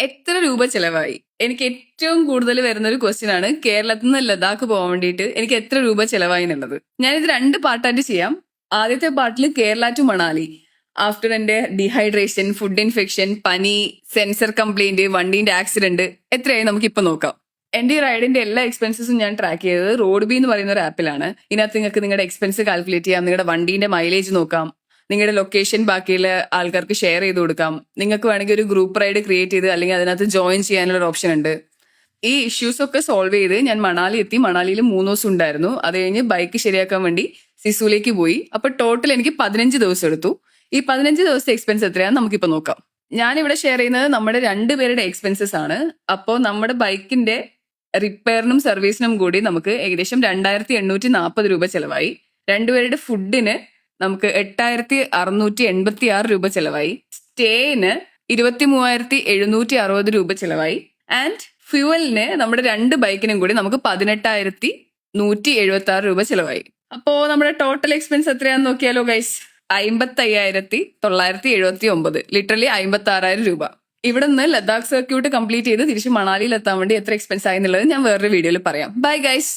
എത്ര രൂപ ചെലവായി? എനിക്ക് ഏറ്റവും കൂടുതൽ വരുന്ന ഒരു ക്വസ്റ്റ്യൻ ആണ് കേരളത്തിൽ നിന്ന് ലഡാക്ക് പോകാൻ വേണ്ടിയിട്ട് എനിക്ക് എത്ര രൂപ ചെലവായി എന്നുള്ളത്. ഞാനിത് 2 പാർട്ടായിട്ട് ചെയ്യാം. ആദ്യത്തെ പാർട്ടിൽ കേരള ടു മണാലി. ആഫ്റ്റർ എന്റെ ഡീഹൈഡ്രേഷൻ, ഫുഡ് ഇൻഫെക്ഷൻ, പനി, സെൻസർ കംപ്ലൈന്റ്, വണ്ടീന്റെ ആക്സിഡന്റ് എത്രയായി നമുക്കിപ്പോ നോക്കാം. എന്റെ ഈ റൈഡിന്റെ എല്ലാ എക്സ്പെൻസസും ഞാൻ ട്രാക്ക് ചെയ്തത് റോഡ് ബി എന്ന് പറയുന്ന ഒരു ആപ്പിലാണ്. ഇതിനകത്ത് നിങ്ങൾക്ക് നിങ്ങളുടെ എക്സ്പെൻസ് കാൽക്കുലേറ്റ് ചെയ്യാം, നിങ്ങളുടെ വണ്ടീന്റെ മൈലേജ് നോക്കാം, നിങ്ങളുടെ ലൊക്കേഷൻ ബാക്കിയുള്ള ആൾക്കാർക്ക് ഷെയർ ചെയ്ത് കൊടുക്കാം. നിങ്ങൾക്ക് വേണമെങ്കിൽ ഒരു ഗ്രൂപ്പ് റൈഡ് ക്രിയേറ്റ് ചെയ്ത് അല്ലെങ്കിൽ അതിനകത്ത് ജോയിൻ ചെയ്യാനുള്ള ഒരു ഓപ്ഷൻ ഉണ്ട്. ഈ ഇഷ്യൂസ് ഒക്കെ സോൾവ് ചെയ്ത് ഞാൻ മണാലി എത്തി. മണാലിയിൽ 3 ദിവസം ഉണ്ടായിരുന്നു. അത് കഴിഞ്ഞ് ബൈക്ക് ശരിയാക്കാൻ വേണ്ടി സിസുലേക്ക് പോയി. അപ്പൊ ടോട്ടൽ എനിക്ക് 15 ദിവസം എടുത്തു. ഈ 15 ദിവസത്തെ എക്സ്പെൻസ് എത്രയാണെന്ന് നമുക്കിപ്പോ നോക്കാം. ഞാനിവിടെ ഷെയർ ചെയ്യുന്നത് നമ്മുടെ 2 പേരുടെ എക്സ്പെൻസസ് ആണ്. അപ്പോൾ നമ്മുടെ ബൈക്കിന്റെ റിപ്പയറിനും സർവീസിനും കൂടി നമുക്ക് ഏകദേശം 2840 രൂപ ചെലവായി. 2 പേരുടെ ഫുഡിന് നമുക്ക് 8686 രൂപ ചെലവായി. സ്റ്റേന് 23,760 രൂപ ചെലവായി. ആൻഡ് ഫ്യൂവലിന് നമ്മുടെ 2 ബൈക്കിനും കൂടി നമുക്ക് 18,176 രൂപ ചെലവായി. അപ്പോ നമ്മുടെ ടോട്ടൽ എക്സ്പെൻസ് എത്രയാന്ന് നോക്കിയാലോ ഗൈസ്. 55,979, ലിറ്ററലി 56,000 രൂപ. ഇവിടെ നിന്ന് ലഡാക്ക് സർക്യൂട്ട് കംപ്ലീറ്റ് ചെയ്ത് തിരിച്ച് മണാലിയിൽ എത്താൻ വേണ്ടി എത്ര എക്സ്പെൻസ് ആയി എന്നുള്ളത് ഞാൻ വേറൊരു വീഡിയോയിൽ പറയാം. Bye guys.